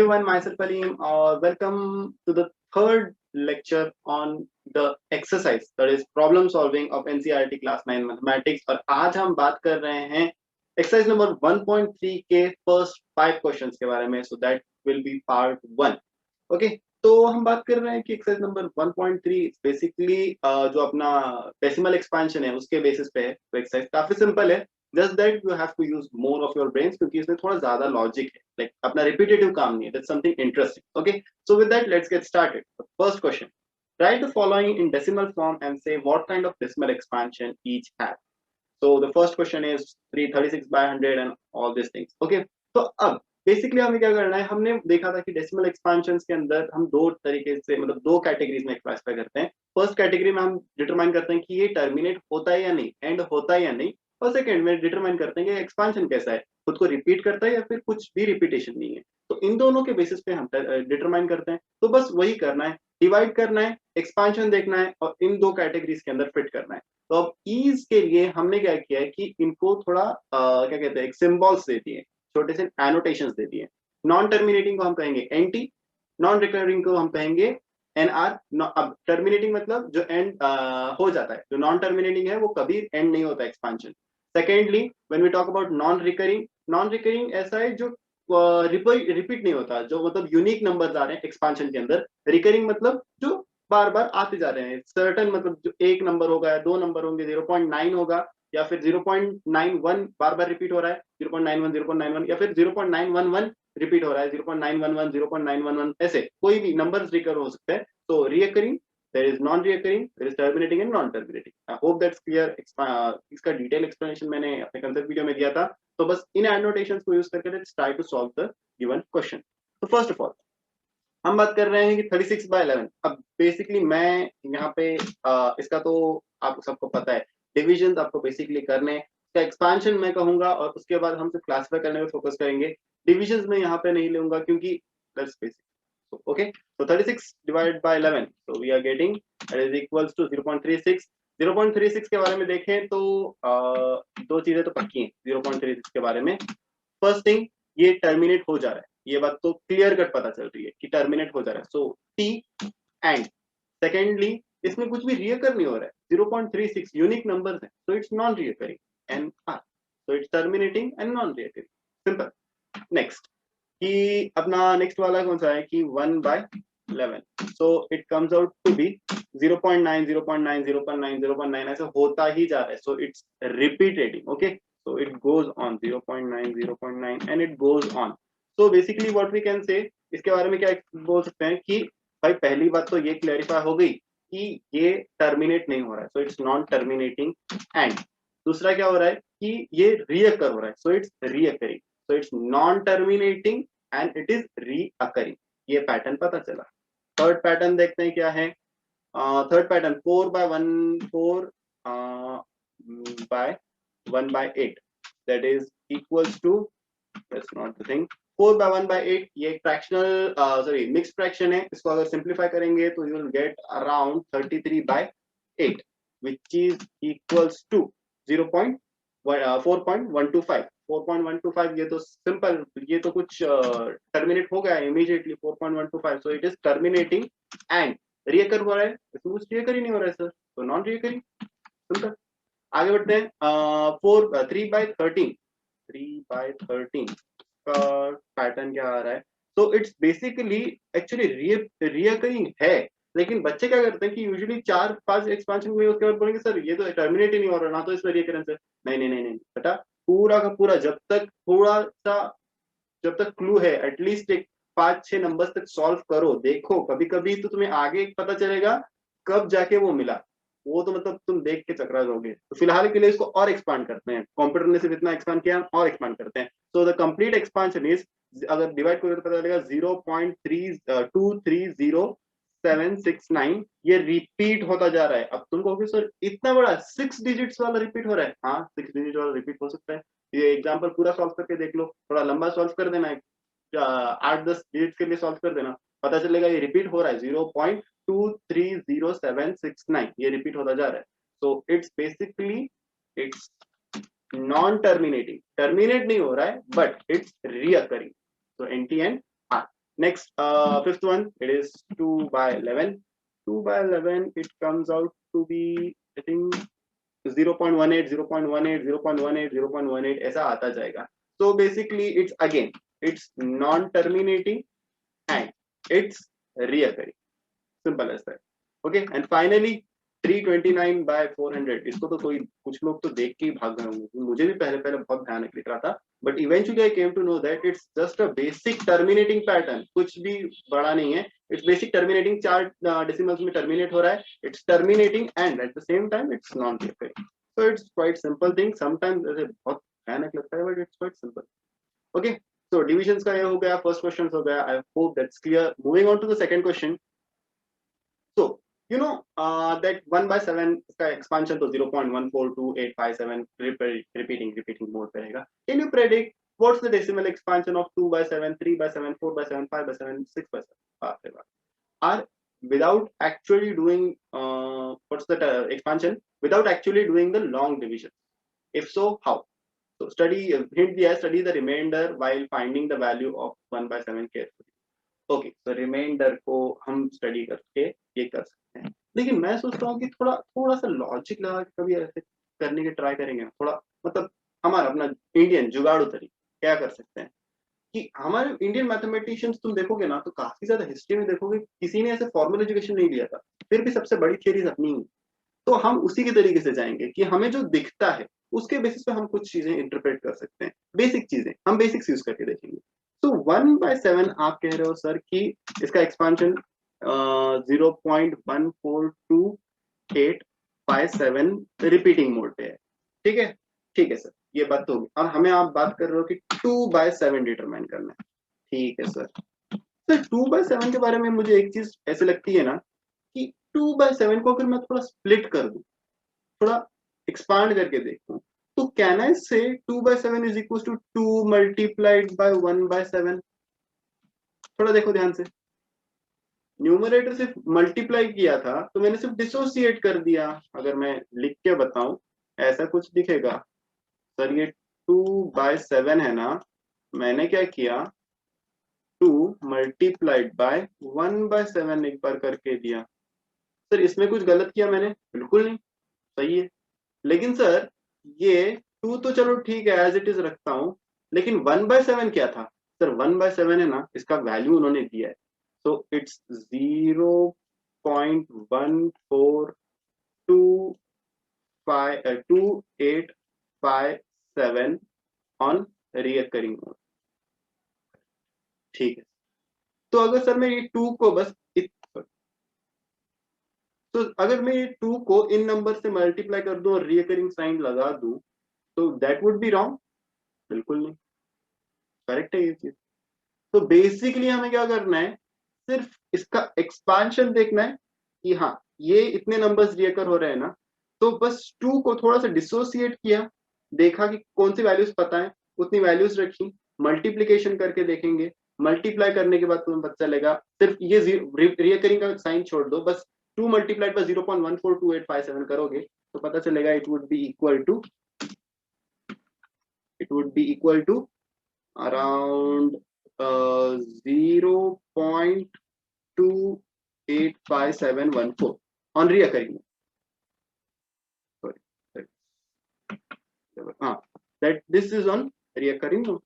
everyone, myself Aleem. Welcome to the third lecture on the exercise that is problem solving of NCERT class 9 mathematics. और आज हम बात कर रहे हैं exercise number 1.3 के first 5 questions के बारे में. So that will be part 1. Okay. तो हम बात कर रहे हैं कि एक्सरसाइज नंबर 1.3 बेसिकली जो अपना डेसिमल एक्सपेंशन है उसके बेसिस पे है. तो एक्सरसाइज काफी सिंपल है. Just that you have to use more of your brains क्योंकि इसमें थोड़ा ज्यादा लॉजिक है. लाइक अपना रिपीटेटिव काम नहीं है. That's something interesting. Okay, so with that let's get started. First question, write the following in decimal form and say what kind of decimal expansion each have. So the first question is 336 by 100 and all these things. Okay, तो अब basically हमें क्या करना है. हमने देखा था कि डेसिमल एक्सपेंशंस के अंदर हम दो तरीके से मतलब दो कैटेगरीज में क्लासिफाई करते हैं. फर्स्ट कैटेगरी में हम डिटरमाइन करते हैं कि ये टर्मिनेट होता है या नहीं, एंड होता है या नहीं. और सेकंड में डिटरमाइन करते हैं कि एक्सपेंशन कैसा है, खुद को रिपीट करता है या फिर कुछ भी रिपीटेशन नहीं है. तो इन दोनों के बेसिस पे हम डिटरमाइन करते हैं. तो बस वही करना है, डिवाइड करना है, एक्सपेंशन देखना है और इन दो कैटेगरीज के अंदर फिट करना है. तो अब ईज के लिए हमने क्या किया है कि इनको थोड़ा क्या कहते हैं एक सिंबल्स दे दिए, छोटे से एनोटेशंस दे दिए. नॉन टर्मिनेटिंग को हम कहेंगे एनटी, नॉन रिकरिंग को हम कहेंगे एनआर. अब टर्मिनेटिंग मतलब जो एंड हो जाता है, जो नॉन टर्मिनेटिंग है वो कभी एंड नहीं होता expansion. Secondly when we talk about non recurring, non recurring ऐसा है जो रिपीट नहीं होता, जो मतलब यूनिक नंबर्स आ रहे हैं एक्सपेंशन के अंदर. रिकरिंग मतलब जो बार बार आते जा रहे हैं. सर्टन मतलब जो एक नंबर होगा, दो नंबर होंगे, 0.9 होगा या फिर 0.91 बार बार रिपीट हो रहा है, 0.91 0.91 या फिर 0.911 रिपीट हो रहा है, 0.911 0.911 ऐसे कोई भी नंबर्स रिकर हो सकते हैं. तो recurring, there is non reoccurring, there is terminating and non terminating. I hope that's clear. इसका डिटेल एक्सप्लेनेशन मैंने अपने कंसेप्ट वीडियो में दिया था. तो बस इन एनोटेशंस को यूज करके let's try to solve the given question. तो फर्स्ट ऑफ ऑल हम बात कर रहे हैं कि 36 by 11. अब बेसिकली मैं यहाँ पे इसका तो आप सबको पता है, डिविजन आपको बेसिकली करने, इसका एक्सपेंशन मैं कहूंगा और उसके बाद हम सिर्फ क्लासिफाई करने में फोकस करेंगे. डिविजन्स में यहाँ पे नहीं लूंगा क्योंकि that's basic. Okay, so 36 divided by 11, so we are getting that is equals to 0.36. 0.36 के बारे में देखें तो दो चीजें तो पक्की हैं 0.36 के बारे में. फर्स्ट थिंग, ये टर्मिनेट हो जा रहा है, ये बात तो क्लियर कट पता चल रही है कि टर्मिनेट हो जा रहा है. सो टी एंड सेकेंडली इसमें कुछ भी रियकर नहीं हो रहा है. 0.36 यूनिक नंबर्स हैं, so it's non reoccurring and r, so it's terminating and non reoccurring. Simple. Next कि अपना नेक्स्ट वाला कौन सा है कि 1/11. So it comes out to be 0.9 0.9 0.9 0.9 ऐसे होता ही जा रहा है. So it's repeating. Okay, so it goes on 0.9 0.9 and it goes on. So basically what we can say, इसके बारे में क्या बोल सकते हैं कि भाई पहली बात तो ये क्लैरिफाई हो गई कि ये टर्मिनेट नहीं हो रहा है, so it's non terminating. And दूसरा क्या हो रहा है कि ये रिअकर हो रहा है, so it's recurring. So it's non-terminating and it is reoccurring. ये पैटर्न पता चला. थर्ड पैटर्न देखते हैं क्या है. Third pattern 4/1/4 that is equals to, that's not the thing, 4/1/8. ये फ्रैक्शनल मिक्स्ड फ्रैक्शन है. इसको अगर सिंप्लीफाई करेंगे तो you will get around 33/8 which is equals to 4.125. 4.125 ये तो सिंपल, ये तो कुछ टर्मिनेट हो गया immediately 4.125. So it is terminating and रियकर हो रहा है. इसमें कुछ रियकर ही नहीं हो रहा है सर, तो नॉन रियकरिंग. सिंपल. आगे बढ़ते हैं. 3/13 का पैटर्न क्या आ रहा है. तो इट्स बेसिकली एक्चुअली रियकरिंग है, लेकिन बच्चे क्या करते हैं कि यूजुअली 4-5 एक्सपेंशन में उसके बाद बोलेंगे सर ये तो टर्मिनेट ही नहीं हो रहा, ना तो इसमें रियकरेंस है. नहीं नहीं नहीं नहीं बेटा, पूरा का पूरा जब तक थोड़ा सा, जब तक क्लू है एटलीस्ट एक 5-6 नंबर्स तक सॉल्व करो. देखो कभी कभी तो तुम्हें आगे पता चलेगा कब जाके वो मिला, वो तो मतलब तुम देख के चकरा जाओगे. तो फिलहाल के लिए इसको और एक्सपांड करते हैं. कंप्यूटर ने सिर्फ इतना एक्सपांड किया और एक्सपांड करते हैं. So the complete expansion is, अगर डिवाइड करोगे तो पता चलेगा 0.2307769. ये रिपीट होता जा रहा है. अब तुम कहोगे सर इतना बड़ा 6 डिजिट्स वाला रिपीट हो रहा है. हाँ 6 डिजिट वाला रिपीट हो सकता है. ये एग्जांपल पूरा सॉल्व करके देख लो, थोड़ा लंबा सॉल्व कर देना है, 8-10 डिजिट के लिए सॉल्व कर देना, पता चलेगा ये रिपीट हो रहा है. 0.230769 ये रिपीट होता जा रहा है. So it's basically it's non terminating. Terminate नहीं हो रहा है but it's recurring. So NT and R. Next, fifth one, it is 2 by 11. 2 by 11, it comes out to be, I think, 0.18, 0.18, 0.18, 0.18 ऐसा आता जाएगा. So basically, it's non-terminating and it's reoccurring. Simple as that. Okay, and finally 329 by 400. इसको तो कोई कुछ लोग तो देख के ही भाग गए होंगे. मुझे भी पहले बहुत भयानक लिख रहा था, but eventually I came to know that it's just a basic terminating pattern. कुछ भी बड़ा नहीं है. It's basic terminating, 4 decimals में terminate हो रहा है. It's terminating and at the same time it's non-recurring. So it's quite simple thing. Sometimes ऐसे बहुत भयानक लगता है, but it's quite simple. Okay, so divisions का ये हो गया, first questions हो गया. I hope that's clear. Moving on to the second question. So you know that 1 by 7 का expansion तो 0.142857 repeating mode पे रहेगा. Can you predict what's the decimal expansion of 2 by 7, 3 by 7, 4 by 7, 5 by 7, 6 by 7? Are without actually doing what's the expansion without actually doing the long division? If so, how? So hint दिया है, study the remainder while finding the value of 1 by 7 carefully. Okay, तो reminder को हम study करके ये कर सकते हैं. लेकिन मैं सोचता हूँ कि थोड़ा सा लॉजिक लगा के कभी ऐसे करने की ट्राई करेंगे. थोड़ा मतलब हमारा अपना इंडियन जुगाड़ू तरीका क्या कर सकते हैं कि हमारे इंडियन मैथमेटिशियंस तुम देखोगे ना तो काफी ज्यादा हिस्ट्री में देखोगे किसी ने ऐसे फॉर्मल एजुकेशन नहीं लिया था, फिर भी सबसे बड़ी थियरीज अपनी ही. तो हम उसी के तरीके से जाएंगे कि हमें जो दिखता है उसके बेसिस पे हम कुछ चीजें इंटरप्रेट कर सकते हैं. बेसिक चीजें हम बेसिक्स यूज करके देखेंगे. तो 1 by 7 आप कह रहे हो सर कि इसका एक्सपांशन 0.142857 रिपीटिंग मोड पे है. ठीक है, ठीक है सर, ये बात तो होगी. और हमें आप बात कर रहे हो कि 2 by 7 डिटरमाइन करना है. ठीक है सर. सर 2 by 7 के बारे में मुझे एक चीज ऐसे लगती है ना कि 2 by 7 को अगर मैं थोड़ा स्प्लिट कर दूं, थोड़ा एक्सपांड करके देखूं, तो कैन आई से 2 by 7 is equal to 2 multiplied by 1 by 7? थोड़ा देखो ध्यान से. न्यूमरेटर सिर्फ मल्टीप्लाई किया था तो मैंने सिर्फ डिसोसिएट कर दिया. अगर मैं लिख के बताऊं ऐसा कुछ दिखेगा. सर ये 2 by 7 है ना, मैंने क्या किया 2 मल्टीप्लाइड बाय 1 by 7 एक बार करके दिया. सर इसमें कुछ गलत किया मैंने? बिल्कुल नहीं, सही है. लेकिन सर ये 2 तो चलो ठीक है एज इट इज रखता हूं, लेकिन 1 by 7 क्या था? सर 1 by 7 है ना, इसका वैल्यू उन्होंने दिया है. So it's 0.1422857 on recurring mode. ठीक है. तो अगर सर मैं ये 2 को बस तो अगर मैं ये 2 को इन नंबर से मल्टीप्लाई कर दूं और रिकरिंग साइन लगा दूं तो दैट वुड बी रॉन्ग? बिल्कुल नहीं, करेक्ट है ये चीज. तो बेसिकली हमें क्या करना है, सिर्फ इसका एक्सपांशन देखना है कि हाँ ये इतने नंबर्स रिकर हो रहे हैं ना, तो बस 2 को थोड़ा सा डिसोसिएट किया, देखा कि कौन सी वैल्यूज पता है, उतनी वैल्यूज रखी, मल्टीप्लीकेशन करके देखेंगे. मल्टीप्लाई करने के बाद तुम्हें पता चलेगा, सिर्फ ये रिकरिंग का साइन छोड़ दो, बस 2 मल्टीप्लाइड बाय 0.142857 करोगे तो पता चलेगा it would be equal to around 0.28571 on reoccurring. Sorry. That this is on reoccurring.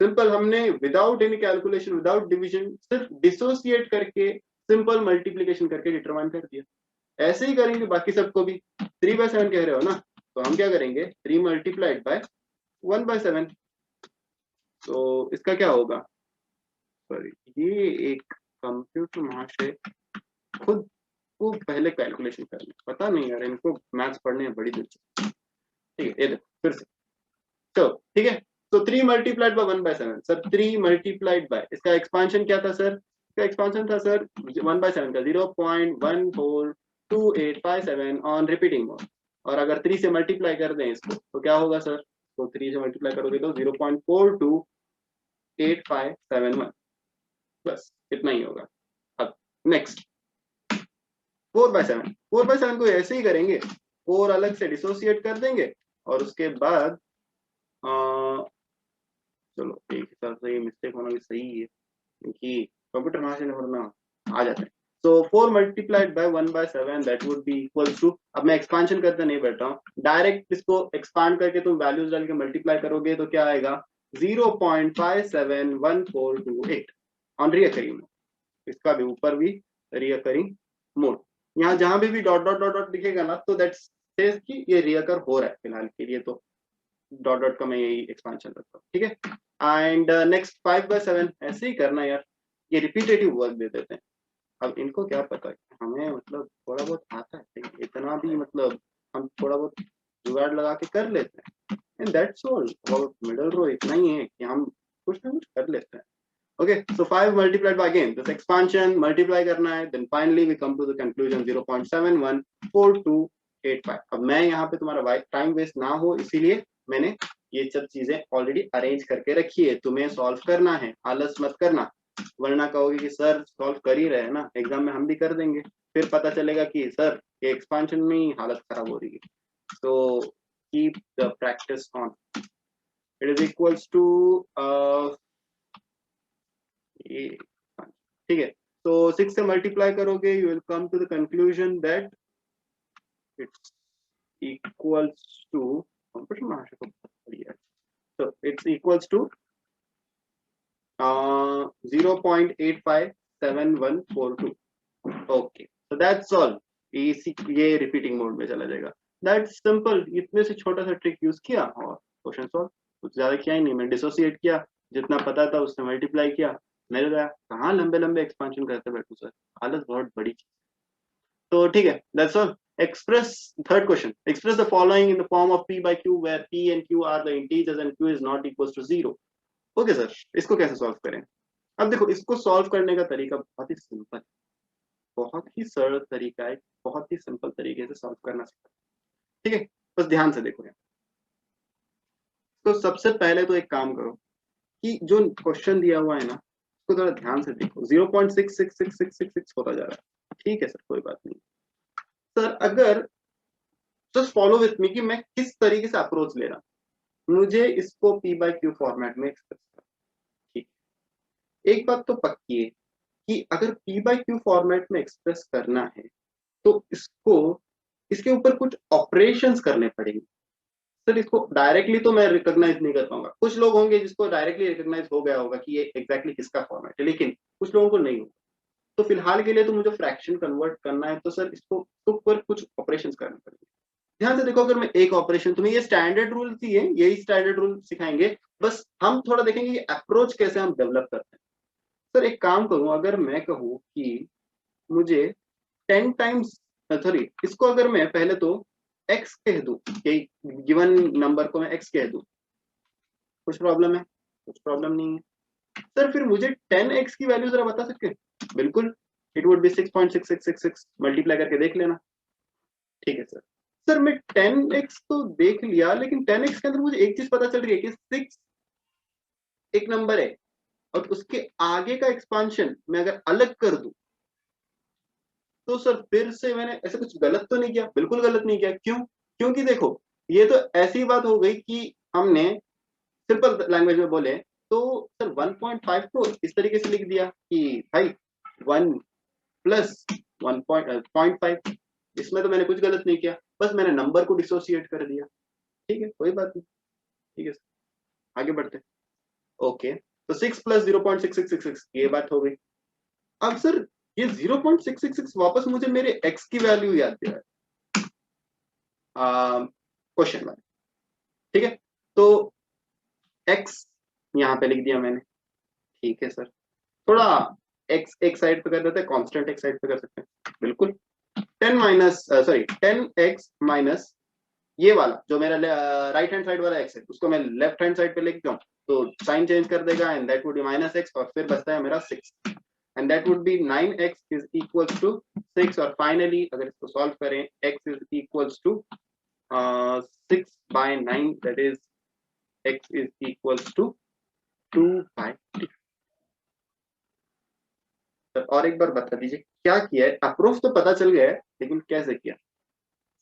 Simple हमने without any calculation, without division, सिर्फ डिसोसिएट करके सिंपल मल्टीप्लिकेशन करके डिटरमाइन कर दिया. ऐसे ही करेंगे बाकी सबको भी. 3 by 7 कह रहे हो ना, तो हम क्या करेंगे 3 मल्टीप्लाइड बाय 1 by 7. तो इसका क्या होगा? सॉरी, ये एक कंप्यूटर महाशय खुद को पहले कैलकुलेशन करना, पता नहीं यार इनको मैथ्स पढ़ने में बड़ी दिलचस्पी. ठीक है, ये देखो फिर से. तो ठीक है, तो 3 multiplied by 1 by 7. Sir 3 multiplied by, इसका एक्सपांशन क्या था सर? इसका एक्सपांशन था सर 1 by 7 का 0.142857 ऑन रिपीटिंग मोड. और अगर 3 से मल्टीप्लाई कर दें इसको तो क्या होगा सर? तो 3 से मल्टीप्लाई करोगे तो 0.428571. बस इतना ही होगा. अब नेक्स्ट 4 by 7. 4 by 7 को ऐसे ही करेंगे, 4 अलग से डिसोसिएट कर देंगे और उसके बाद चलो एक हिसाब से ये मिस्टेक होना भी सही है. क्योंकि कंप्यूटर कहाँ से पढ़ना आ जाता है। So 4 multiplied by 1/7 that would be equals to, अब मैं एक्सपांशन करते नहीं बैठ रहा हूँ, डायरेक्ट इसको एक्सपांड करके तुम वैल्यूज डाल के मल्टीप्लाई करोगे तो क्या आएगा 0.571428 ऑन रिकरिंग मोड, इसका भी ऊपर भी रिकरिंग मोड, यहाँ जहां भी डॉट डॉट डॉट डॉट दिखेगा ना तो दैट सेज कि ये रिकर हो रहा है फिलहाल के लिए, तो डॉट डॉट का मैं यही एक्सपांशन रखता हूँ, ठीक है। एंड नेक्स्ट 5/7 ऐसे ही करना यार, ये रिपीटेटिव वर्क दे देते हैं। अब इनको क्या पता है, हमें मतलब थोड़ा बहुत आता है, इतना भी मतलब हम थोड़ा बहुत जुगाड़ लगा के कर लेते हैं, and that's all about middle row, इतना ही है कि हम कुछ ना कुछ कर लेते हैं। Okay, so 5 multiplied by again this expansion multiply करना है, then finally we come to the conclusion 0.714285। अब मैं यहाँ पे तुम्हारा टाइम वेस्ट ना हो इसीलिए मैंने ये सब चीजें ऑलरेडी अरेंज करके रखी है, तुम्हें सॉल्व करना है, आलस मत करना, वरना कहोगे कि सर सॉल्व कर ही रहे हैं ना, एग्जाम में हम भी कर देंगे, फिर पता चलेगा कि सर ये एक्सपांशन में ही हालत खराब हो रही है। तो keep the practice on, it is equals to ठीक है। तो 6 से मल्टीप्लाई करोगे you will come to the conclusion that it's equals to, computer भाषा को बहुत बढ़िया है, तो it's equals to 0.857142। Okay, so that's all, ये रिपीटिंग मोड में चला जाएगा, दैट्स सिंपल, इतने से छोटा सा ट्रिक यूज किया और क्वेश्चन सॉल्व, कुछ ज्यादा किया ही नहीं, मैं डिसोसिएट किया, जितना पता था उससे मल्टीप्लाई किया, मिल गया, कहाँ लंबे लंबे एक्सपेंशन करते बैठू सर, हालत बहुत बड़ी चीज। तो ठीक है, that's all. Express third question, express the following in the form of p by q where p and q are the integers and q is not equals to 0। Okay sir, इसको कैसे solve करें? अब देखो, इसको solve करने का तरीका बहुत ही सिंपल, बहुत ही सरल तरीका है, बहुत ही सिंपल तरीके से सॉल्व करना सीखा, ठीक है। बस ध्यान से देखो यार, तो सबसे पहले तो एक काम करो कि जो क्वेश्चन दिया हुआ है ना उसको थोड़ा ध्यान से देखो, 0.666666 होता जा रहा है, ठीक है सर कोई बात नहीं। सर अगर जस्ट फॉलो विथ मी कि मैं किस तरीके से अप्रोच ले रहा हूं, मुझे इसको p by q फॉर्मेट में एक्सप्रेस करना, ठीक। एक बात तो पक्की है कि अगर p by q फॉर्मेट में एक्सप्रेस करना है तो इसको, इसके ऊपर कुछ ऑपरेशंस करने पड़ेंगे। सर इसको डायरेक्टली तो मैं रिकॉग्नाइज नहीं कर पाऊंगा, कुछ लोग होंगे जिसको डायरेक्टली रिकॉग्नाइज हो गया होगा कि ये एग्जैक्टली किसका फॉर्मेट है, लेकिन कुछ लोगों को नहीं होगा। तो फिलहाल के लिए तो मुझे फ्रैक्शन कन्वर्ट करना है, तो सर इसको ऊपर कुछ ऑपरेशंस करने पड़ेंगे। ध्यान से देखो, अगर मैं एक ऑपरेशन, तुम्हें ये स्टैंडर्ड रूल ही है, यही स्टैंडर्ड रूल सिखाएंगे, बस हम थोड़ा देखेंगे कि अप्रोच कैसे हम डेवलप करते हैं। सर एक काम करूं, अगर मैं कहूं कि मुझे 10 टाइम्स, सॉरी इसको अगर मैं पहले तो x कह दूं, गिवन नंबर को मैं x कह दूं, कुछ प्रॉब्लम है? कुछ प्रॉब्लम नहीं है। सर फिर मुझे 10x की वैल्यू जरा बता सकते हैं? बिल्कुल, इट वुड बी 6.6666, मल्टीप्लाई करके देख लेना, ठीक है सर। सर मैं 10x तो देख लिया, लेकिन 10x के अंदर मुझे एक चीज पता चल रही है कि 6 एक नंबर है और उसके आगे का एक्सपांशन मैं अगर अलग कर दूं तो सर फिर से मैंने ऐसा कुछ गलत तो नहीं किया? बिल्कुल गलत नहीं किया। क्यों? क्योंकि देखो, ये तो ऐसी बात हो गई कि हमने सिंपल लैंग्वेज में बोले तो सर 1.5 को इस तरीके से लिख दिया कि भाई 1 प्लस 1.5, इसमें तो मैंने कुछ गलत नहीं किया, बस मैंने नंबर को डिसोसिएट कर दिया, ठीक है कोई बात नहीं, ठीक है सर आगे बढ़ते। ओके, तो 6 प्लस 0.6666 ये बात हो गई। अब सर ये 0.666 वापस मुझे मेरे x की वैल्यू याद दिला क्वेश्चन में, ठीक है। तो x यहाँ पे लिख दिया मैंने, ठीक है सर। थोड़ा x एक साइड पे कर देते हैं, कांस्टेंट एक साइड पे कर सकते हैं, बिल्कुल। 10 माइनस सॉरी 10x माइनस ये वाला जो मेरा राइट हैंड साइड वाला x है उसको मैं लेफ्ट हैंड साइड पे लेके जाऊं तो साइन चेंज कर देगा, and that would be minus x, और फिर बचता है मेरा 6, and that would be 9x is equals to 6, और finally अगर इसको सॉल्व करें x is equals to 6 by 9, that is x is equals to 2 by 3। तो और एक बार बता दीजिए क्या किया है? अप्रोच तो पता चल गया है, लेकिन कैसे किया?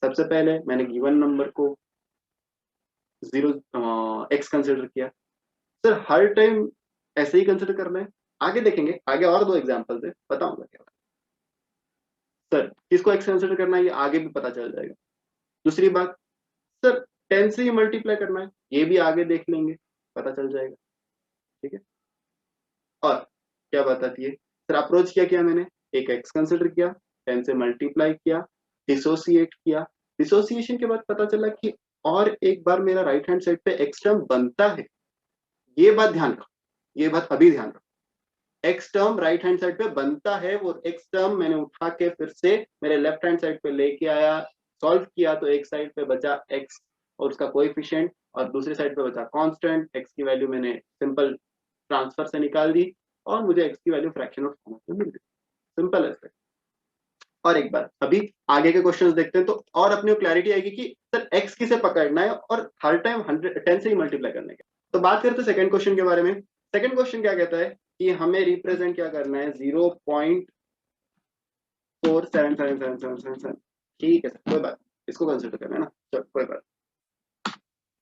सबसे पहले मैंने गिवन नंबर को 0 x कंसिडर किया। सर हर टाइम ऐसे ही कंसिडर करना है? आगे देखेंगे, आगे और 2 एग्जांपल से बताऊंगा क्या सर किसको एक्स कंसिडर करना है, ये आगे भी पता चल जाएगा। दूसरी बात सर 10 से ही मल्टीप्लाई करना है, ये भी आगे देख लेंगे, पता चल जाएगा। ठीक है, और क्या बताती है सर, अप्रोच क्या किया मैंने, एक एक्स कंसिडर किया, 10 से मल्टीप्लाई किया, डिसोसिएट किया, डिसोसिएशन के बाद पता चला कि और एक बार मेरा राइट हैंड साइड पे एक्स टर्म बनता है। ये बात ध्यान रखो, ये बात अभी ध्यान रखो, x term right hand side पे बनता है, वो एक्स टर्म मैंने उठा के फिर से मेरे लेफ्ट हैंड साइड पे लेके आया, सॉल्व किया, तो एक साइड पे बचा एक्स और उसका कोएफिशिएंट, और दूसरी साइड पे बचा कांस्टेंट। एक्स की वैल्यू मैंने सिंपल ट्रांसफर से निकाल दी और मुझे एक्स की वैल्यू फ्रैक्शन ऑफ फॉर्म में मिल गई, सिंपल है। और एक बार अभी आगे के क्वेश्चंस देखते हैं तो और अपनी क्लैरिटी आएगी कि सर एक्स किसे पकड़ना है और हर टाइम 10 से ही मल्टीप्लाई करने का। तो बात करते हैं सेकंड क्वेश्चन के बारे में। सेकंड क्वेश्चन क्या कहता है कि हमें रिप्रेजेंट क्या करना है, 0.477777। ठीक है सर, कोई बात, इसको कंसिडर करना है ना, चलो कोई बात।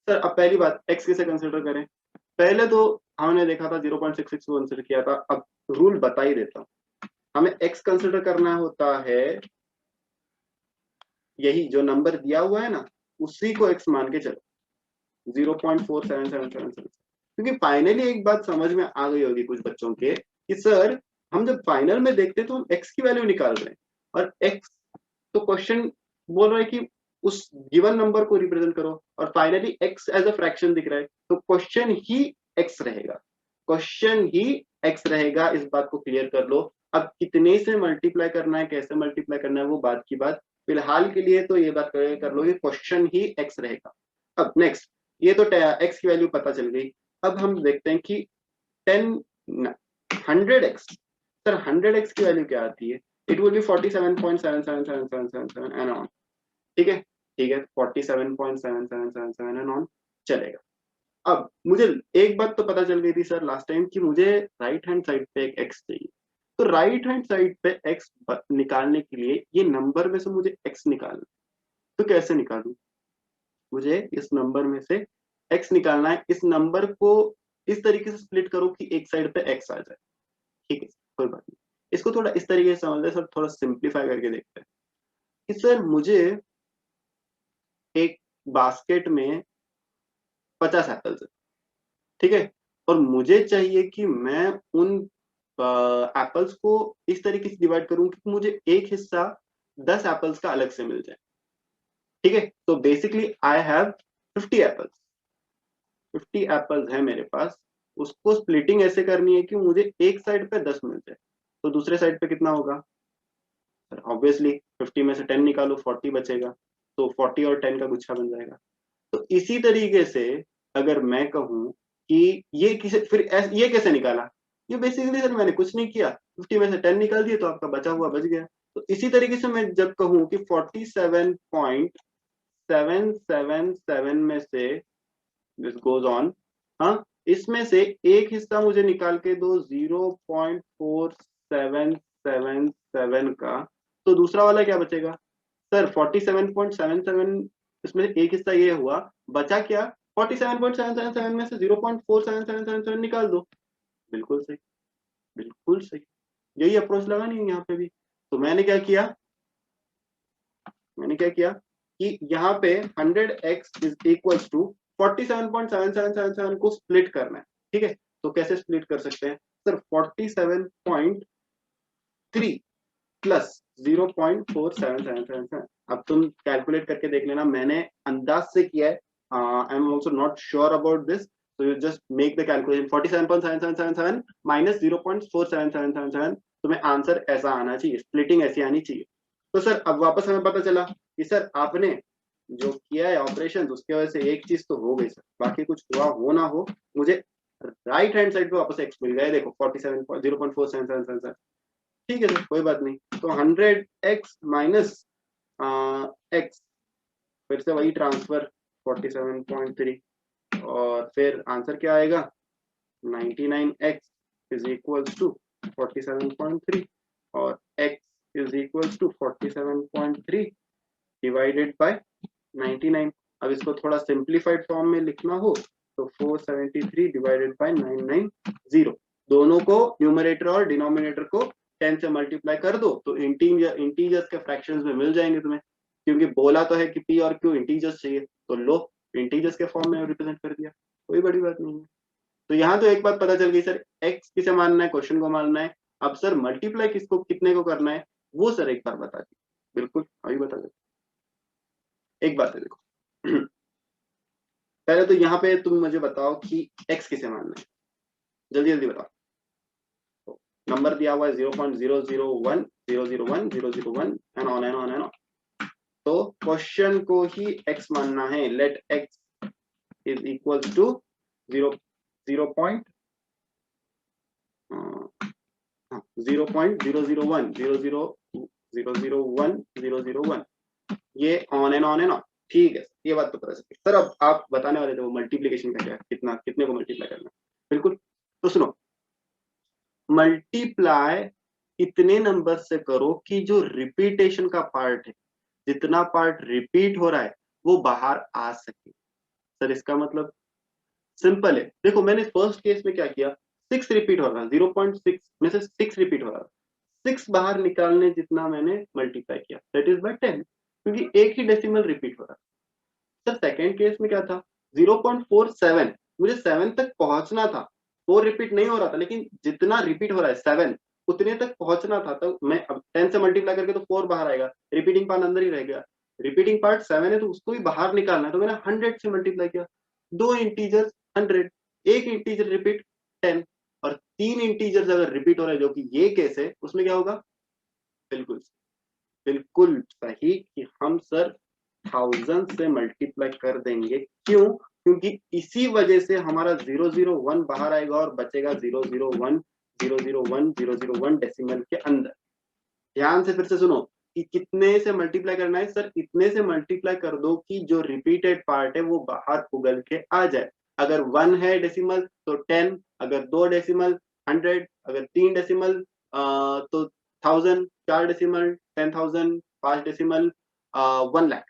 सर अब पहली बात एक्स किसे कंसिडर करें, पहले तो हमने देखा था 0.66 को कंसिडर किया था, अब रूल बता ही देता हूँ। हमें एक्स कंसिडर करना होता है यही जो नंबर दिया हुआ है ना, उसी को एक्स मान के चलो, 0.477777। क्योंकि फाइनली एक बात समझ में आ गई होगी कुछ बच्चों के कि सर हम जब फाइनल में देखते तो हम एक्स की वैल्यू निकाल रहे हैं, और एक्स तो क्वेश्चन बोल रहा है कि उस गिवन नंबर को रिप्रेजेंट करो, और finally x as a fraction दिख रहा है, तो क्वेश्चन ही एक्स रहेगा, क्वेश्चन ही एक्स रहेगा। इस बात को क्लियर कर लो। अब कितने से मल्टीप्लाई करना है, कैसे मल्टीप्लाई करना है, वो बात की बात, फिलहाल के लिए तो ये बात कर लो कि क्वेश्चन ही एक्स रहेगा। अब नेक्स्ट, ये तो एक्स की वैल्यू पता चल गई। अब हम देखते हैं कि 10 100x, सर 100x की वैल्यू क्या आती है, it will be 47.777777 and on. ठीक है, ठीक है, 47.7777 एंड ऑन चलेगा। अब मुझे एक बात तो पता चल गई थी सर लास्ट टाइम कि मुझे राइट हैंड साइड पे एक एक्स चाहिए, तो राइट हैंड साइड पे एक्स निकालने के लिए ये नंबर में से मुझे एक्स निकालना, तो कैसे निकालूं, मुझे इस नंबर में से एक्स निकालना है, इस नंबर को इस तरीके से स्प्लिट करो कि एक साइड पे एक्स आ जाए। ठीक है कोई बात नहीं, इसको थोड़ा इस तरीके से समझ ले सर, थोड़ा सिंप्लीफाई करके देखते हैं कि सर मुझे एक बास्केट में 50 एप्पल्स है, ठीक है, और मुझे चाहिए कि मैं उन एप्पल्स को इस तरीके से डिवाइड करूं कि मुझे एक हिस्सा 10 एप्पल्स का अलग से मिल जाए। ठीक है, तो basically I have 50 apples, 50 apples है मेरे पास, उसको स्प्लिटिंग ऐसे करनी है कि मुझे एक साइड पे 10 मिल जाए, तो दूसरे साइड पे कितना होगा, ऑब्वियसली 50 में से 10 निकालो 40 बचेगा, तो 40 और 10 का गुच्छा बन जाएगा। तो इसी तरीके से अगर मैं कहूं कि ये किसे फिर ये कैसे निकाला, ये बेसिकली सर मैंने कुछ नहीं किया, 50 में से 10 निकाल दिए तो आपका बचा हुआ बच गया। तो इसी तरीके से मैं जब कहूं कि 47.777 में से दिस गोज ऑन, हाँ, इसमें से एक हिस्सा मुझे निकाल के दो 0.4777 का, तो दूसरा वाला क्या बचेगा सर 47.77, इसमें से एक हिस्सा ये हुआ, बचा क्या, 47.777 में से 0.47777 निकाल दो। बिल्कुल सही, बिल्कुल सही, यही अप्रोच लगानी है यहाँ पे भी। तो मैंने क्या किया कि यहाँ पे 100x इज इक्वल्स टू 47.7777 को स्प्लिट करना है। ठीक है, तो कैसे स्प्लिट कर सकते हैं सर, 47.3 प्लस 0.47777। अब तुम कैलकुलेट करके देख लेना, मैंने अंदाज से किया है, I am also not sure about this, so you just make the calculation 47.7777 minus 0.47777, तुम्हें आंसर ऐसा आना चाहिए, स्प्लिटिंग ऐसी आनी चाहिए। तो सर अब वापस हमें पता चला कि सर आपने जो किया है ऑपरेशन, उसके वजह से एक चीज तो हो गई सर, बाकी कुछ हुआ हो ना हो, मुझे राइट हैंड साइड पे वापस एक्स मिल गया, देखो 0.477777। ठीक है सर कोई बात नहीं, तो 100x माइनस एक्स, फिर से वही ट्रांसफर 47.3, और फिर आंसर क्या आएगा, 99x इज इक्वल्स टू 47.3, और x is equals to 47.3 divided by 99। अब इसको थोड़ा सिंप्लीफाइड फॉर्म में लिखना हो तो 473 डिवाइडेड बाय 990, दोनों को न्यूमरेटर और डिनोमिनेटर को 10 से मल्टीप्लाई कर दो तो इंटीजर्स के फ्रैक्शंस में मिल जाएंगे तुम्हें, क्योंकि बोला तो है कि पी और क्यू इंटीजर्स चाहिए, तो लो इंटीजर्स के फॉर्म में रिप्रेजेंट कर दिया, कोई बड़ी बात नहीं है। तो यहाँ तो एक बात पता चल गई सर, एक्स किसे मानना है, क्वेश्चन को मानना है। अब सर मल्टीप्लाई किसको कितने को करना है वो सर एक बार बता दीजिए। बिल्कुल अभी बता दो। एक बात है देखो पहले तो यहाँ पे तुम मुझे बताओ कि एक्स किसे मानना है, जल्दी जल्दी बताओ। तो नंबर दिया हुआ है 0.001 001 001 and on and on and on. तो क्वेश्चन को ही एक्स मानना है, let x is equal to 0.001 0.001 ये on and on and on. ठीक है ये बात तो पता चली सर। अब आप बताने वाले थे वो मल्टीप्लीकेशन का क्या, कितना कितने को मल्टीप्लाई करना है। बिल्कुल, तो सुनो, मल्टीप्लाई इतने नंबर से करो कि जो रिपीटेशन का पार्ट है, जितना पार्ट रिपीट हो रहा है वो बाहर आ सके। सर इसका मतलब सिंपल है, देखो मैंने फर्स्ट केस में क्या किया, 6 रिपीट हो रहा है, 0.6 में से 6 रिपीट हो रहा है, 6 बाहर निकालने जितना मैंने मल्टीप्लाई किया, दैट इज बाय 10, क्योंकि एक ही डेसिमल रिपीट हो रहा है। सर सेकंड केस में क्या था, 0.47 मुझे 7 तक पहुंचना था, 4 रिपीट नहीं हो रहा था, लेकिन जितना रिपीट हो रहा है 7 उतने तक पहुंचना था, तो मैं अब 10 से मल्टीप्लाई करके तो 4 बाहर आएगा, रिपीटिंग पार्ट अंदर ही रह गया, रिपीटिंग पार्ट 7 है तो उसको भी बाहर निकालना है, तो मैंने 100 से मल्टीप्लाई किया, दो इंटीजर्स 100, एक इंटीजर रिपीट 10, और 3 इंटीजर्स अगर रिपीट हो रहे हैं जो कि ये केस है, उसमें क्या होगा, बिल्कुल बिल्कुल सही कि हम सर 1000 से मल्टीप्लाई कर देंगे। क्यों, क्योंकि इसी वजह से हमारा 001 बाहर आएगा और बचेगा 001 001 001 डेसिमल के अंदर। ध्यान से फिर से सुनो कि कितने से मल्टीप्लाई करना है, सर इतने से मल्टीप्लाई कर दो कि जो रिपीटेड पार्ट है वो बाहर उगल के आ जाए। अगर 1 है डेसिमल तो 10, अगर 2 डेसिमल 100, अगर 3 डेसिमल तो 1000, 4 डेसिमल 10,000, 5 डेसिमल 1 लाख,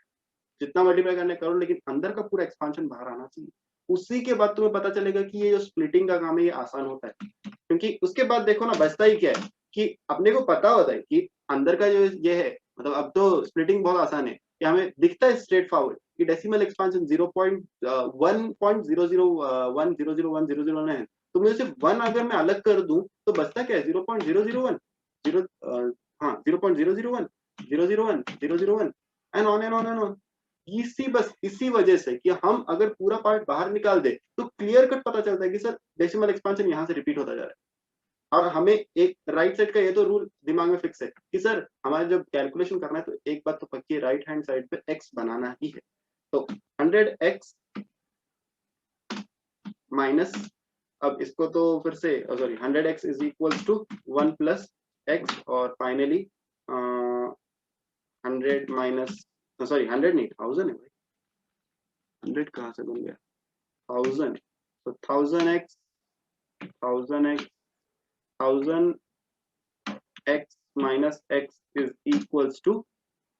जितना मल्टीप्लाई करने करो, लेकिन अंदर का पूरा एक्सपांशन बाहर आना चाहिए। उसी के बाद तुम्हें पता चलेगा कि ये जो स्प्लिटिंग का काम है ये आसान होता है, क्योंकि उसके बाद देखो ना बचता ही क्या है कि अपने को पता होता है कि अंदर का जो ये है, मतलब अब तो स्प्लिटिंग बहुत आसान है कि हमें दिखता है स्ट्रेट फॉरवर्ड कि डेसिमल एक्सपांशन 0.1.001 है, तो मुझे सिर्फ 1 अगर मैं अलग कर दूं तो बचता क्या है, 0.001 0 हाँ 0.001 001 001 and on and on and on. इसी वजह से कि हम अगर पूरा पार्ट बाहर निकाल दे तो क्लियर कट पता चलता है कि सर डेसिमल एक्सपांशन यहाँ से रिपीट होता जा रहा है। और हमें एक राइट साइड का ये तो रूल दिमाग में फिक्स है कि सर हमारे जब कैलकुलेशन करना है तो एक बात तो पक्की है, राइट हैंड साइड पे एक्स बनाना ही है। तो 100x माइनस, अब इसको तो फिर से sorry 100x is equal to 1 plus x, और फाइनली 100 माइनस सॉरी 100 नहीं 1000 है भाई, 100 कहाँ से बन गया 1000, तो 1000x 1000x minus x is equals to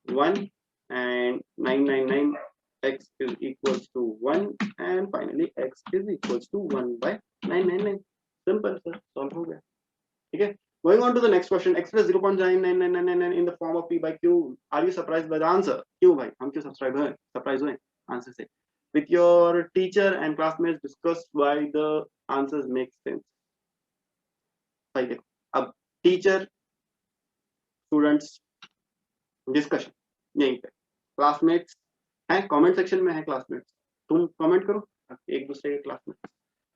1 and 999x is equals to 1 and finally x is equals to 1 by 999. Simple sir, solve हो गया। ठीक है, going on to the next question, express 0.99999 in the form of p by q. Are you surprised by the answer? क्यों भाई, हम क्यों surprise हुए answer से? With your teacher and classmates discuss why the answers make sense. भाई देखो, अब teacher students discussion यहीं पे, क्लासमेट्स हैं कमेंट सेक्शन में है, क्लासमेट्स तुम कमेंट करो एक दूसरे के क्लासमेट्स।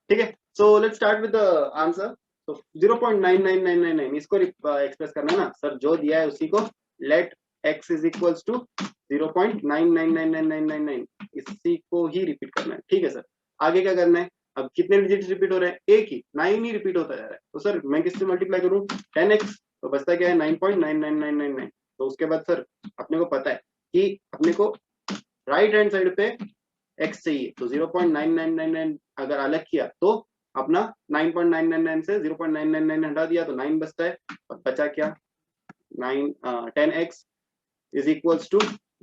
ठीक है, so let's start with the answer. तो 0.99999 इसको एक्सप्रेस करना है ना सर, जो दिया है उसी को let x is equals to 0.9999999 इसी को ही रिपीट करना है। ठीक है सर, आगे क्या करना है, अब कितने डिजिट्स रिपीट हो रहे हैं, एक ही 9 ही रिपीट होता जा रहा है, तो सर मैं किससे मल्टीप्लाई करूं 10x, तो बचता क्या है 9.99999। तो उसके बाद सर अपने को पता है कि अपने को राइट हैंड साइड पे x चाहिए, तो 0.999 अगर अलग किया तो अपना 9.999 से 0.999 हटा दिया तो 9 बचता है, और बचा क्या 10x is equals to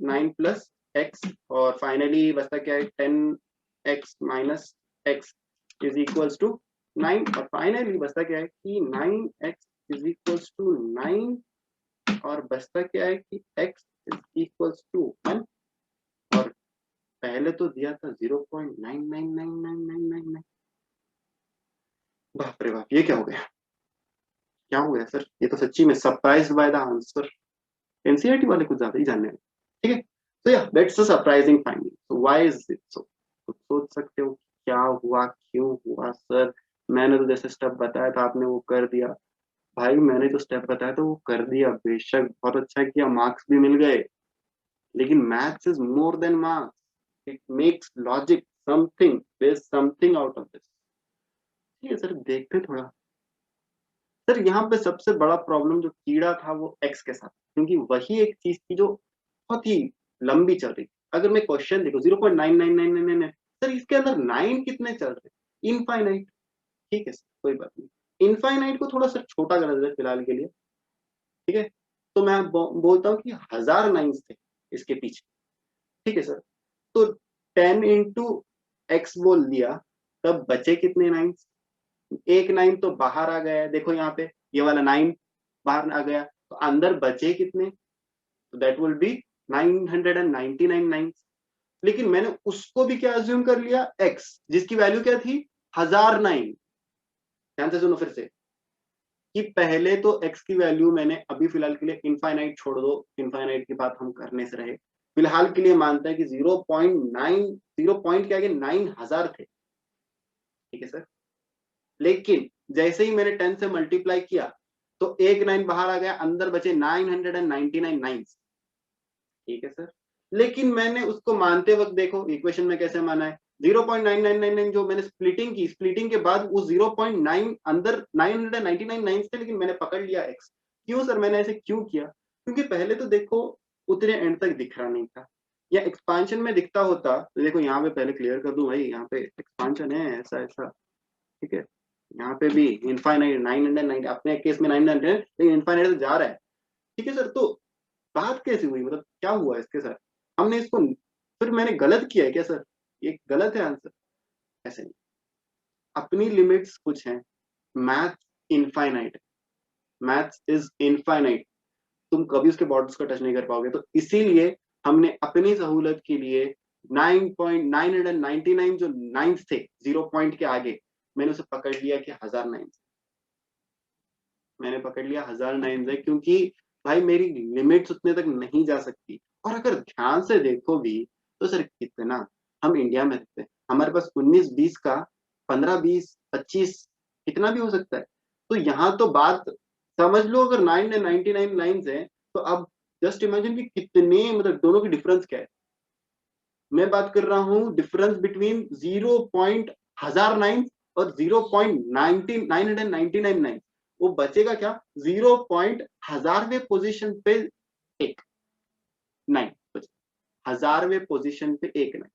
9 plus x, और फाइनली बचता क्या है 10x minus x is equals to 9 और फाइनली बचता क्या है कि 9x इज इक्वल्स टू 9 और बचता क्या है कि x इज इक्वल्स टू 1 और पहले तो दिया था 0.999999। बाप रे बाप, ये क्या हो गया, क्या हो गया सर, ये तो सच्ची में surprised by the answer. NCERT वाले कुछ ज्यादा ही जानने हैं। ठीक है, तो या that's a surprising finding. So why is it so? तो सोच सकते हो क्या हुआ, क्यों हुआ सर? मैंने तो जैसे स्टेप बताया था आपने वो कर दिया। भाई मैंने जो स्टेप बताया था वो कर दिया, बेशक बहुत अच्छा किया, मार्क्स भी मिल गए। लेकिन maths is more than marks, it makes logic something, there is something out of this. ठीक है सर, देखते हैं थोड़ा। सर यहाँ पे सबसे बड़ा प्रॉब्लम जो कीड़ा था वो एक्स के साथ, क्योंकि वही एक चीज थी जो बहुत ही लंबी चल रही थी। अगर मैं क्वेश्चन देखो 0.9999, सर इसके अंदर 9 कितने चल रहे? इनफाइनाइट। ठीक है सर, कोई बात नहीं, इनफाइनाइट को थोड़ा सा छोटा कर देते हैं फिलहाल के लिए। ठीक है, तो मैं बोलता हूँ कि 1000 9 थे इसके पीछे। ठीक है सर, तो 10 into x बोल दिया, तब बचे कितने 9? एक 9 तो बाहर आ गया है, देखो यहाँ पे ये वाला 9 बाहर आ गया, तो अंदर बचे कितने? तो दैट विल बी 999 9। लेकिन मैंने उसको भी क्या अज्यूम कर लिया, x, जिसकी वैल्यू क्या थी? 1009। ध्यान से सुनो फिर से, कि पहले तो x की वैल्यू मैंने अभी फिलहाल के लिए इनफाइनाइट छोड़ दो, इनफाइनाइट की बात हम करने से रहे, फिलहाल के लिए मानते हैं कि 0.9, 0 पॉइंट के आगे 9000 थे। ठीक है सर, लेकिन जैसे ही मैंने 10 से मल्टीप्लाई किया तो एक 9 बाहर आ गया, अंदर बचे 999 नाइन्स। ठीक है सर, लेकिन मैंने उसको मानते वक्त देखो इक्वेशन में कैसे माना है, 0.9999 जो मैंने स्प्लिटिंग की, स्प्लिटिंग के बाद वो 0.9 अंदर 999 नाइन्स थे, लेकिन मैंने पकड़ लिया एक्स। क्यों सर, मैंने ऐसे क्यों किया? क्योंकि पहले तो देखो उतने एंड तक दिख रहा नहीं था, या एक्सपांशन में दिखता होता तो देखो यहाँ पे पहले क्लियर कर दूं भाई, यहाँ पे एक्सपांशन है ऐसा ऐसा। ठीक है, यहाँ पे भी इनफाइनाइट 990, अपने केस में 900, लेकिन इनफाइनाइट तो जा रहा है। ठीक है सर, तो बात कैसे हुई, मतलब क्या हुआ इसके साथ? हमने इसको, फिर मैंने गलत किया है क्या सर? ये गलत है आंसर? ऐसे नहीं, अपनी लिमिट्स कुछ हैं। Math infinite, maths is infinite, तुम कभी उसके बॉर्डर्स को टच नहीं कर पाओगे। तो इसीलिए हमने अपनी सहूलत के लिए 9.999 जो नाइन्स थे 0 पॉइंट के आगे, मैंने उसे पकड़ लिया कि 1009, मैंने पकड़ लिया 1009 है, क्योंकि भाई मेरी लिमिट्स उतने तक नहीं जा सकती। और अगर ध्यान से देखो भी तो सर कितना, हम इंडिया में रहते हैं, हमारे पास 19 20 का 15 20 25 कितना भी हो सकता है। तो यहाँ तो बात समझ लो, अगर 999 लाइन्स है, तो अब जस्ट इमेजिन कि कितने, मतलब दोनों की डिफरेंस क्या है। मैं बात कर रहा हूँ डिफरेंस बिटवीन 0.1009 और 0.99999। वो बचेगा क्या? 0.1000वें पोजीशन पे एक 9 बचे, 1000वें पोजीशन पे एक 9।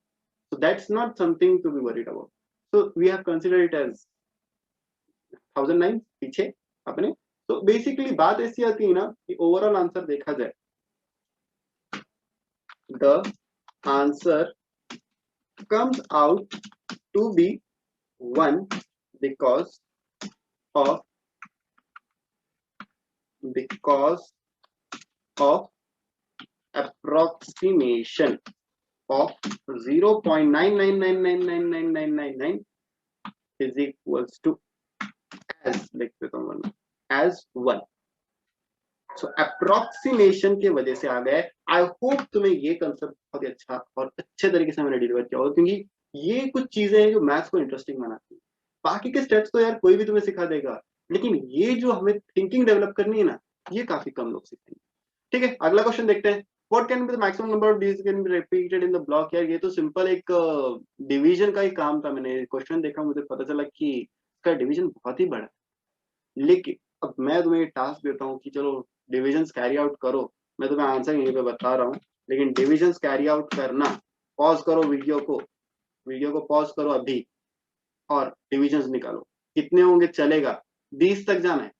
so that's not something to be worried about, so we have considered it as 1009 पीछे अपने। तो बेसिकली बात ऐसी आती है ना कि ओवरऑल आंसर देखा जाए, the answer comes out to be 1 because of approximation of 0.9999999 is equals to as, लिख देता हूँ as 1। सो अप्रोक्सीमेशन की वजह से आ गए। आई होप तुम्हें ये कंसेप्ट बहुत ही अच्छा और अच्छे तरीके से मैंने डिलीवर किया होगा, क्योंकि ये कुछ चीजें हैं जो मैथ्स को इंटरेस्टिंग बनाती है। बाकी के स्टेप्स तो यार कोई भी तुम्हें सिखा देगा, लेकिन ये जो हमें थिंकिंग डेवलप करनी है ना, ये काफी कम लोग सीखेंगे। ठीक है, अगला क्वेश्चन देखते हैं। What can be the maximum number of digits can be repeated in the block? यार ये तो सिंपल एक डिवीजन का ही काम था। मैंने क्वेश्चन देखा, मुझे पता चला कि इसका डिवीजन बहुत ही बड़ा है। लेकिन अब मैं तुम्हें टास्क देता हूँ कि चलो डिविजन्स कैरी आउट करो। मैं तुम्हें आंसर यहीं पे बता रहा हूँ, लेकिन डिविजन्स कैरी आउट करना, पॉज करो वीडियो को पॉज करो अभी और डिविजन्स निकालो। कितने होंगे चलेगा, 20 तक जाना है,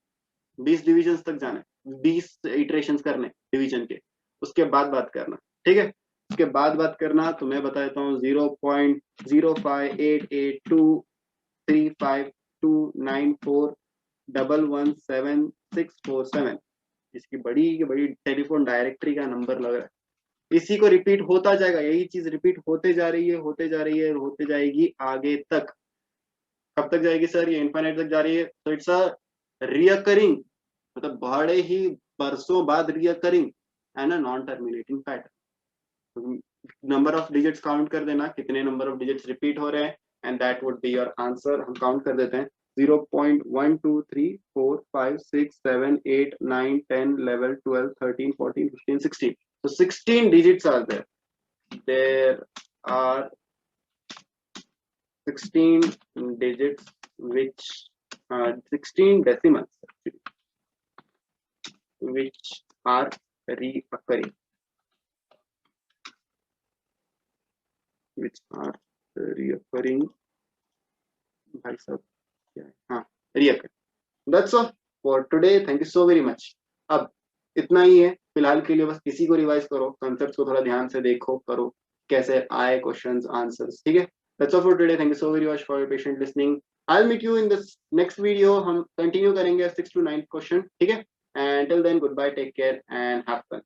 20 डिविजन्स तक जाना है, 20 इटरेशंस करने डिवीजन के, उसके बाद बात करना। ठीक है, उसके बाद बात करना। तो मैं बता देता हूँ 0.05882352 6294117647, इसकी बड़ी टेलीफोन डायरेक्टरी का नंबर लग रहा है। इसी को रिपीट होता जाएगा, यही चीज रिपीट होते जा रही है, होते जाएगी आगे तक। कब तक जाएगी सर? ये इन्फाइनाइट तक जा रही है। तो इट्स अ रियकरिंग, मतलब बड़े ही बरसों बाद recurring and a non terminating pattern. Number of digits count कर देना, कितने नंबर ऑफ डिजिट्स रिपीट हो रहे हैं, and that would be your answer. हम काउंट कर देते हैं 0.12345678910111213141516। So 16 digits are there. There are 16 digits which are 16 decimals actually, which are reoccurring, भाई साहब क्या है? हाँ, reoccurring। That's all for today. Thank you so very much. अब इतना ही है फिलहाल के लिए, बस इसी को रिवाइज करो, कंसेप्ट को थोड़ा ध्यान से देखो, करो कैसे आए क्वेश्चंस आंसर्स, ठीक है। That's all for today. Thank you so very much for your patient listening. I'll meet you in this next video. हम कंटिन्यू करेंगे 6 to 9 क्वेश्चन, ठीक है। And till then, goodbye, take care and have fun.